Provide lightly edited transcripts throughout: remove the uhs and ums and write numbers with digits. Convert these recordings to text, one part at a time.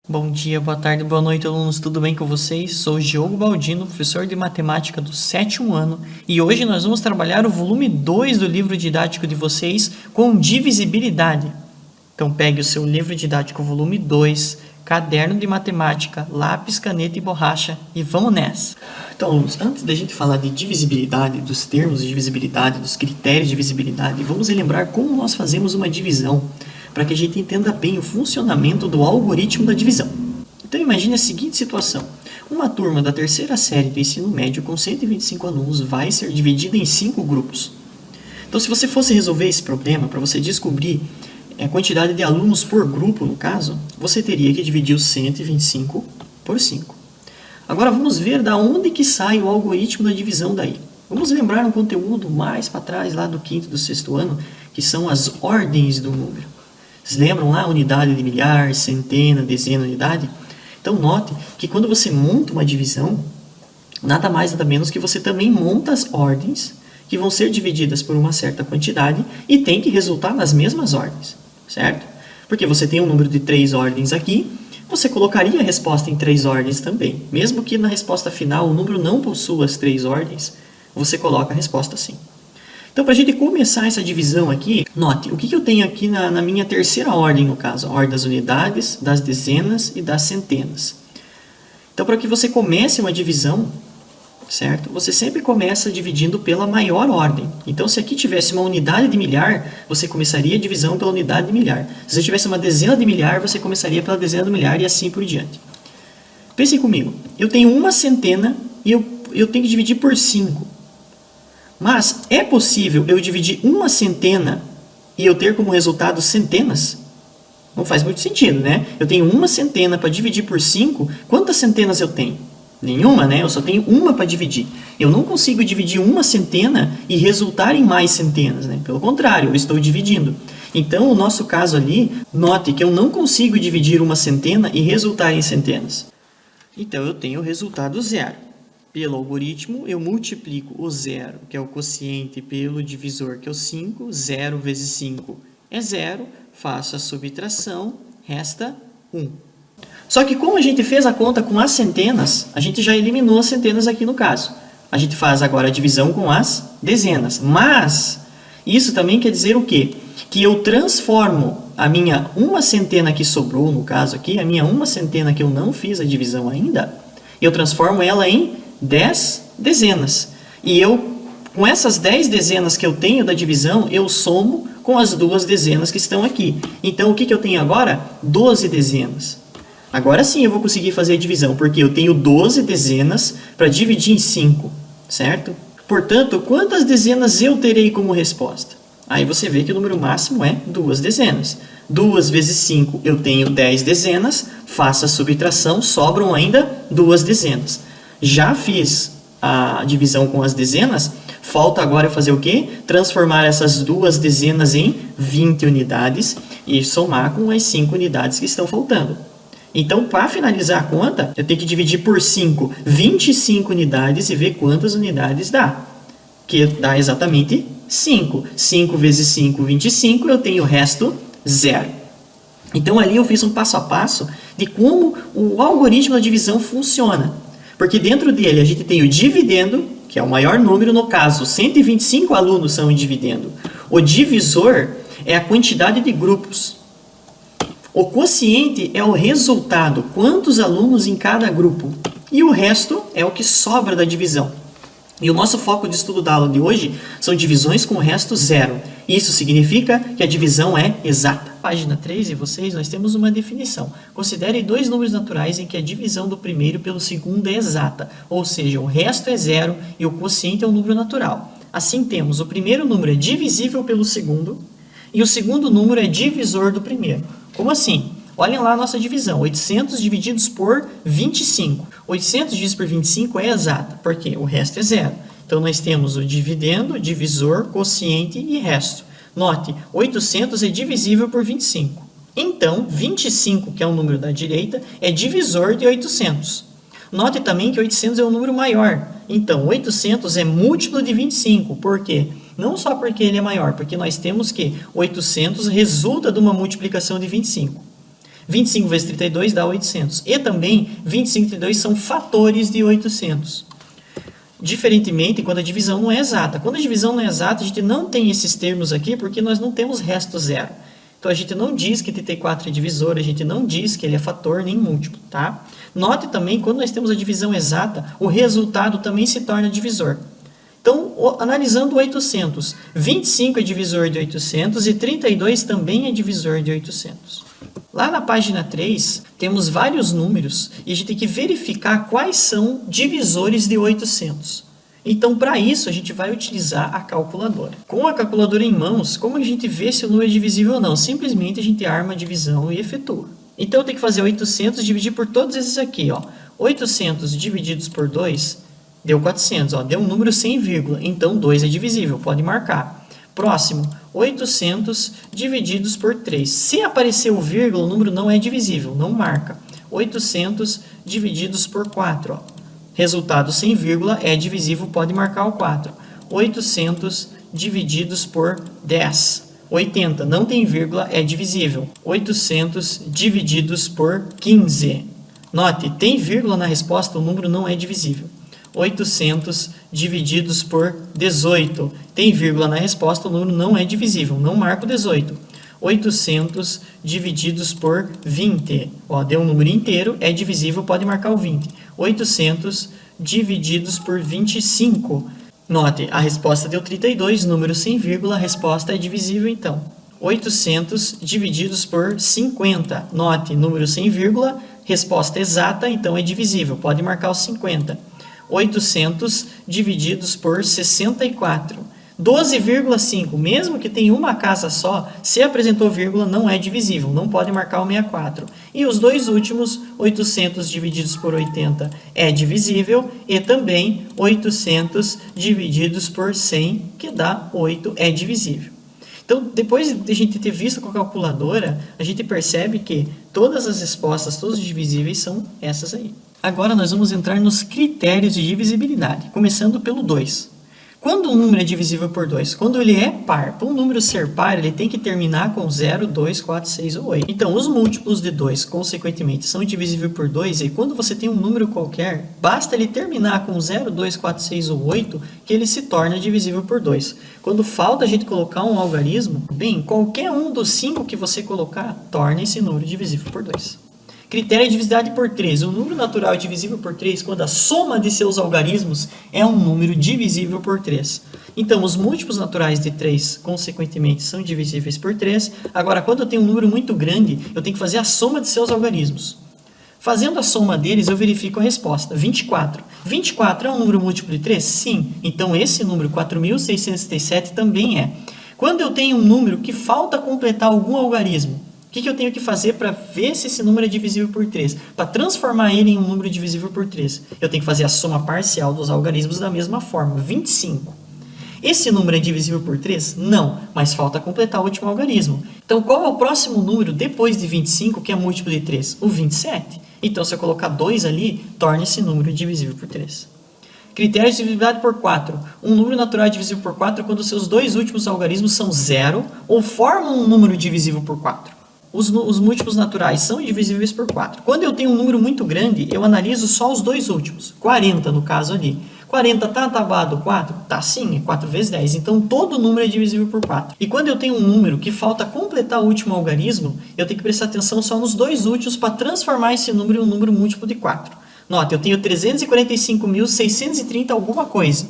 Bom dia, boa tarde, boa noite, alunos, tudo bem com vocês? Sou o Diogo Baldino, professor de matemática do 7º ano, e hoje nós vamos trabalhar o volume 2 do livro didático de vocês com divisibilidade. Então pegue o seu livro didático volume 2, caderno de matemática, lápis, caneta e borracha e vamos nessa! Então, alunos, antes da gente falar de divisibilidade, dos termos de divisibilidade, dos critérios de divisibilidade, vamos relembrar como nós fazemos uma divisão, para que a gente entenda bem o funcionamento do algoritmo da divisão. Então imagine a seguinte situação. Uma turma da terceira série do ensino médio com 125 alunos vai ser dividida em 5 grupos. Então se você fosse resolver esse problema, para você descobrir a quantidade de alunos por grupo, no caso, você teria que dividir os 125 por 5. Agora vamos ver da onde que sai o algoritmo da divisão daí. Vamos lembrar um conteúdo mais para trás, lá do 5º e do 6º ano, que são as ordens do número. Vocês lembram lá? Unidade de milhar, centena, dezena, unidade? Então note que quando você monta uma divisão, nada mais nada menos que você também monta as ordens que vão ser divididas por uma certa quantidade e tem que resultar nas mesmas ordens, certo? Porque você tem um número de 3 ordens aqui, você colocaria a resposta em 3 ordens também. Mesmo que na resposta final o número não possua as 3 ordens, você coloca a resposta assim. Então, para a gente começar essa divisão aqui, note, o que eu tenho aqui na minha terceira ordem, no caso, a ordem das unidades, das dezenas e das centenas. Então, para que você comece uma divisão, certo? Você sempre começa dividindo pela maior ordem. Então, se aqui tivesse uma unidade de milhar, você começaria a divisão pela unidade de milhar. Se você tivesse uma dezena de milhar, você começaria pela dezena de milhar e assim por diante. Pensem comigo, eu tenho uma centena e eu tenho que dividir por 5. Mas é possível eu dividir uma centena e eu ter como resultado centenas? Não faz muito sentido, né? Eu tenho uma centena para dividir por 5. Quantas centenas eu tenho? Nenhuma, né? Eu só tenho uma para dividir. Eu não consigo dividir uma centena e resultar em mais centenas, né? Pelo contrário, eu estou dividindo. Então, no nosso caso ali, note que eu não consigo dividir uma centena e resultar em centenas. Então, eu tenho o resultado zero. Pelo algoritmo, eu multiplico o zero, que é o quociente, pelo divisor, que é o 5. 0 vezes 5 é 0. Faço a subtração, resta 1. Só que como a gente fez a conta com as centenas, a gente já eliminou as centenas aqui no caso. A gente faz agora a divisão com as dezenas. Mas isso também quer dizer o quê? Que eu transformo a minha uma centena que sobrou, no caso aqui, a minha uma centena que eu não fiz a divisão ainda, eu transformo ela em 10 dezenas. E com essas 10 dezenas que eu tenho da divisão, eu somo com as 2 dezenas que estão aqui. Então, o que eu tenho agora? 12 dezenas. Agora sim eu vou conseguir fazer a divisão, porque eu tenho 12 dezenas para dividir em 5, certo? Portanto, quantas dezenas eu terei como resposta? Aí você vê que o número máximo é 2 dezenas. 2 vezes 5, eu tenho 10 dezenas. Faça a subtração, sobram ainda 2 dezenas. Já fiz a divisão com as dezenas, falta agora eu fazer o quê? Transformar essas 2 dezenas em 20 unidades e somar com as 5 unidades que estão faltando. Então, para finalizar a conta, eu tenho que dividir por 5, 25 unidades e ver quantas unidades dá. Que dá exatamente 5. 5 vezes 5, 25, eu tenho o resto 0. Então, ali eu fiz um passo a passo de como o algoritmo da divisão funciona. Porque dentro dele a gente tem o dividendo, que é o maior número, no caso, 125 alunos são em dividendo. O divisor é a quantidade de grupos. O quociente é o resultado, quantos alunos em cada grupo. E o resto é o que sobra da divisão. E o nosso foco de estudo da aula de hoje são divisões com o resto zero. Isso significa que a divisão é exata. Página 3 e vocês, nós temos uma definição. Considere 2 números naturais em que a divisão do primeiro pelo segundo é exata, ou seja, o resto é zero e o quociente é um número natural. Assim temos o primeiro número é divisível pelo segundo e o segundo número é divisor do primeiro. Como assim? Olhem lá a nossa divisão, 800 divididos por 25. 800 divididos por 25 é exata, porque o resto é zero. Então, nós temos o dividendo, divisor, quociente e resto. Note, 800 é divisível por 25. Então, 25, que é o número da direita, é divisor de 800. Note também que 800 é um número maior. Então, 800 é múltiplo de 25. Por quê? Não só porque ele é maior, porque nós temos que 800 resulta de uma multiplicação de 25. 25 vezes 32 dá 800. E também 25 e 32 são fatores de 800. Diferentemente quando a divisão não é exata. Quando a divisão não é exata, a gente não tem esses termos aqui porque nós não temos resto zero. Então a gente não diz que 34 é divisor, a gente não diz que ele é fator nem múltiplo, tá? Note também, quando nós temos a divisão exata, o resultado também se torna divisor. Então, analisando o 800, 25 é divisor de 800 e 32 também é divisor de 800. Lá na página 3, temos vários números e a gente tem que verificar quais são divisores de 800. Então, para isso, a gente vai utilizar a calculadora. Com a calculadora em mãos, como a gente vê se o número é divisível ou não? Simplesmente a gente arma a divisão e efetua. Então, eu tenho que fazer 800 dividir por todos esses aqui. 800 divididos por 2 deu 400. Deu um número sem vírgula, então 2 é divisível, pode marcar. Próximo, 800 divididos por 3. Se aparecer o vírgula, o número não é divisível, não marca. 800 divididos por 4. Resultado sem vírgula é divisível, pode marcar o 4. 800 divididos por 10. 80, não tem vírgula, é divisível. 800 divididos por 15. Note, tem vírgula na resposta, o número não é divisível. 800 divididos por 18. Tem vírgula na resposta, o número não é divisível, não marca o 18. 800 divididos por 20. Deu um número inteiro, é divisível, pode marcar o 20. 800 divididos por 25. Note, a resposta deu 32, número sem vírgula, a resposta é divisível então. 800 divididos por 50. Note, número sem vírgula, resposta exata, então é divisível, pode marcar o 50. 800 divididos por 64. 12,5, mesmo que tenha uma casa só, se apresentou vírgula, não é divisível, não pode marcar o 64. E os dois últimos, 800 divididos por 80 é divisível, e também 800 divididos por 100, que dá 8, é divisível. Então, depois de a gente ter visto com a calculadora, a gente percebe que todas as respostas, todos os divisíveis, são essas aí. Agora nós vamos entrar nos critérios de divisibilidade, começando pelo 2. Quando um número é divisível por 2? Quando ele é par. Para um número ser par, ele tem que terminar com 0, 2, 4, 6 ou 8. Então, os múltiplos de 2, consequentemente, são divisíveis por 2, e quando você tem um número qualquer, basta ele terminar com 0, 2, 4, 6 ou 8, que ele se torna divisível por 2. Quando falta a gente colocar um algarismo, bem, qualquer um dos 5 que você colocar, torna esse número divisível por 2. Critério de divisibilidade por 3. O número natural é divisível por 3 quando a soma de seus algarismos é um número divisível por 3. Então, os múltiplos naturais de 3, consequentemente, são divisíveis por 3. Agora, quando eu tenho um número muito grande, eu tenho que fazer a soma de seus algarismos. Fazendo a soma deles, eu verifico a resposta. 24. 24 é um número múltiplo de 3? Sim. Então, esse número, 4.637, também é. Quando eu tenho um número que falta completar algum algarismo, o que eu tenho que fazer para ver se esse número é divisível por 3? Para transformar ele em um número divisível por 3, eu tenho que fazer a soma parcial dos algarismos da mesma forma, 25. Esse número é divisível por 3? Não, mas falta completar o último algarismo. Então, qual é o próximo número depois de 25 que é múltiplo de 3? O 27. Então, se eu colocar 2 ali, torna esse número divisível por 3. Critério de divisibilidade por 4. Um número natural é divisível por 4 quando seus dois últimos algarismos são 0 ou formam um número divisível por 4. Os múltiplos naturais são divisíveis por 4. Quando eu tenho um número muito grande, eu analiso só os dois últimos. 40 no caso ali. 40 está tabado 4? Tá sim, é 4 vezes 10. Então, todo número é divisível por 4. E quando eu tenho um número que falta completar o último algarismo, eu tenho que prestar atenção só nos dois últimos para transformar esse número em um número múltiplo de 4. Nota, eu tenho 345.630 alguma coisa. O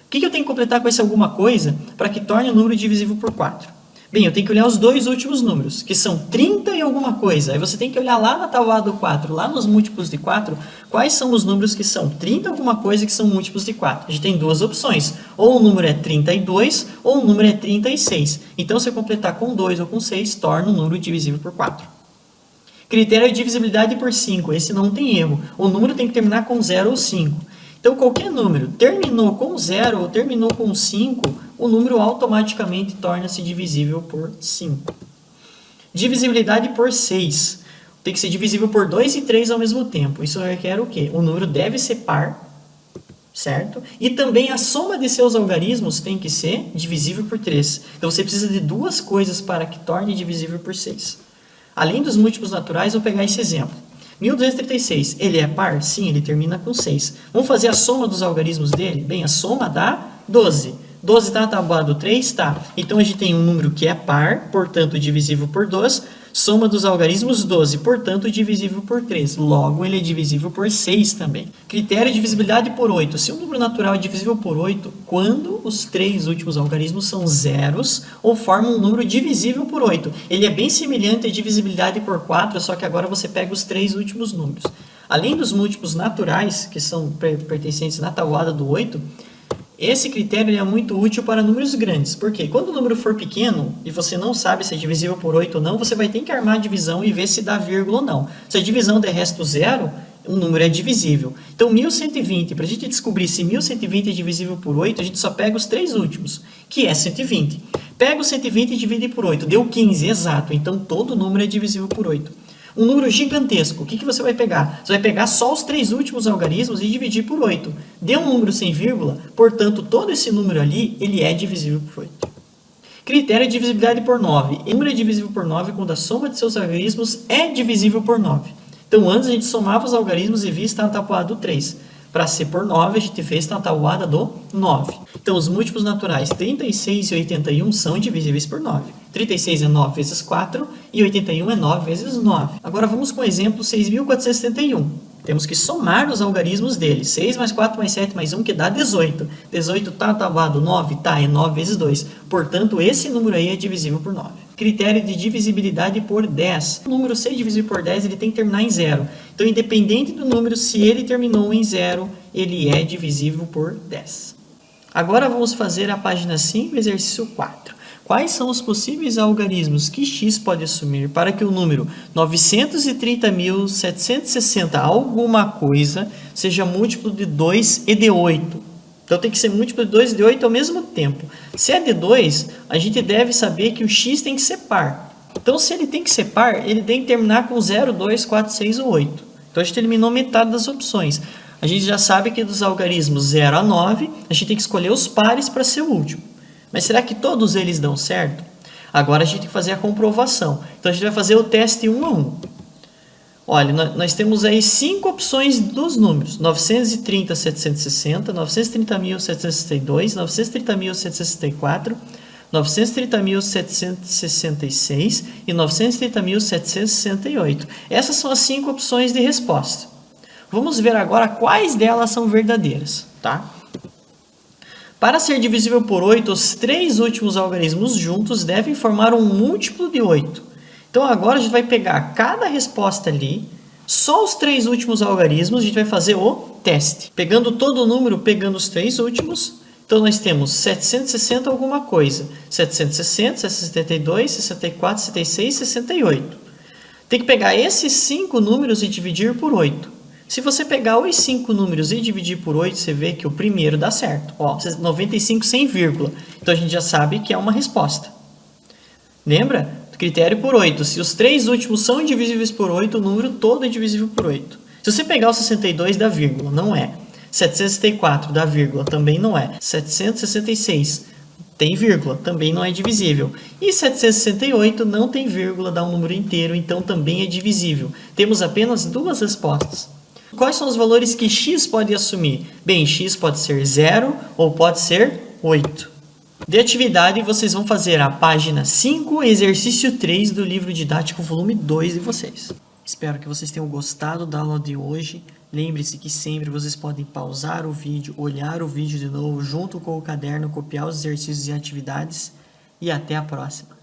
que eu tenho que completar com esse alguma coisa para que torne o número divisível por 4? Bem, eu tenho que olhar os dois últimos números, que são 30 e alguma coisa. Aí você tem que olhar lá na tabuada do 4, lá nos múltiplos de 4, quais são os números que são 30 alguma coisa que são múltiplos de 4. A gente tem duas opções, ou o número é 32, ou o número é 36. Então, se eu completar com 2 ou com 6, torna o número divisível por 4. Critério de divisibilidade por 5, esse não tem erro. O número tem que terminar com 0 ou 5. Então, qualquer número terminou com 0 ou terminou com 5, o número automaticamente torna-se divisível por 5. Divisibilidade por 6. Tem que ser divisível por 2 e 3 ao mesmo tempo. Isso requer o quê? O número deve ser par, certo? E também a soma de seus algarismos tem que ser divisível por 3. Então, você precisa de duas coisas para que torne divisível por 6. Além dos múltiplos naturais, vou pegar esse exemplo. 1236, ele é par? Sim, ele termina com 6. Vamos fazer a soma dos algarismos dele? Bem, a soma dá 12. 12 está na tábua do 3? Está. Então, a gente tem um número que é par, portanto, divisível por 2. Soma dos algarismos 12, portanto, divisível por 3. Logo, ele é divisível por 6 também. Critério de divisibilidade por 8. Se um número natural é divisível por 8, quando os 3 últimos algarismos são zeros ou formam um número divisível por 8. Ele é bem semelhante à divisibilidade por 4, só que agora você pega os 3 últimos números. Além dos múltiplos naturais, que são pertencentes na tabuada do 8, esse critério é muito útil para números grandes, porque quando o número for pequeno e você não sabe se é divisível por 8 ou não, você vai ter que armar a divisão e ver se dá vírgula ou não. Se a divisão der resto zero, o número é divisível. Então, 1120, para a gente descobrir se 1120 é divisível por 8, a gente só pega os 3 últimos, que é 120. Pega o 120 e divide por 8, deu 15, exato. Então, todo número é divisível por 8. Um número gigantesco, o que você vai pegar? Você vai pegar só os 3 últimos algarismos e dividir por 8. Deu um número sem vírgula, portanto, todo esse número ali, ele é divisível por 8. Critério de divisibilidade por 9. O número é divisível por 9 quando a soma de seus algarismos é divisível por 9. Então, antes a gente somava os algarismos e via estar na tabuada do 3. Para ser por 9, a gente fez na tabuada do 9. Então, os múltiplos naturais 36 e 81 são divisíveis por 9. 36 é 9 vezes 4 e 81 é 9 vezes 9. Agora, vamos com o exemplo 6.471. Temos que somar os algarismos dele. 6 mais 4 mais 7 mais 1, que dá 18. 18 está na tabuada do 9? Tá, é 9 vezes 2. Portanto, esse número aí é divisível por 9. Critério de divisibilidade por 10. O número ser divisível por 10, ele tem que terminar em 0. Então, independente do número, se ele terminou em 0, ele é divisível por 10. Agora, vamos fazer a página 5, exercício 4. Quais são os possíveis algarismos que x pode assumir para que o número 930.760 alguma coisa seja múltiplo de 2 e de 8? Então, tem que ser múltiplo de 2 e de 8 ao mesmo tempo. Se é de 2, a gente deve saber que o x tem que ser par. Então, se ele tem que ser par, ele tem que terminar com 0, 2, 4, 6 ou 8. Então, a gente eliminou metade das opções. A gente já sabe que dos algarismos 0 a 9, a gente tem que escolher os pares para ser o último. Mas será que todos eles dão certo? Agora a gente tem que fazer a comprovação. Então a gente vai fazer o teste 1 a 1. Olha, nós temos aí 5 opções dos números. 930.760, 930.762, 930.764, 930.766 e 930.768. Essas são as 5 opções de resposta. Vamos ver agora quais delas são verdadeiras, tá? Para ser divisível por 8, os 3 últimos algarismos juntos devem formar um múltiplo de 8. Então, agora a gente vai pegar cada resposta ali, só os 3 últimos algarismos, a gente vai fazer o teste. Pegando todo o número, pegando os 3 últimos, então nós temos 760 alguma coisa. 760, 772, 64, 66, 68. Tem que pegar esses 5 números e dividir por 8. Se você pegar os 5 números e dividir por 8, você vê que o primeiro dá certo. Ó, 95 sem vírgula. Então, a gente já sabe que é uma resposta. Lembra? Critério por 8. Se os 3 últimos são divisíveis por 8, o número todo é divisível por 8. Se você pegar o 62, dá vírgula. Não é. 764 dá vírgula. Também não é. 766 tem vírgula. Também não é divisível. E 768 não tem vírgula, dá um número inteiro. Então, também é divisível. Temos apenas 2 respostas. Quais são os valores que x pode assumir? Bem, x pode ser 0 ou pode ser 8. De atividade, vocês vão fazer a página 5, exercício 3 do livro didático volume 2 de vocês. Espero que vocês tenham gostado da aula de hoje. Lembre-se que sempre vocês podem pausar o vídeo, olhar o vídeo de novo junto com o caderno, copiar os exercícios e atividades. E até a próxima.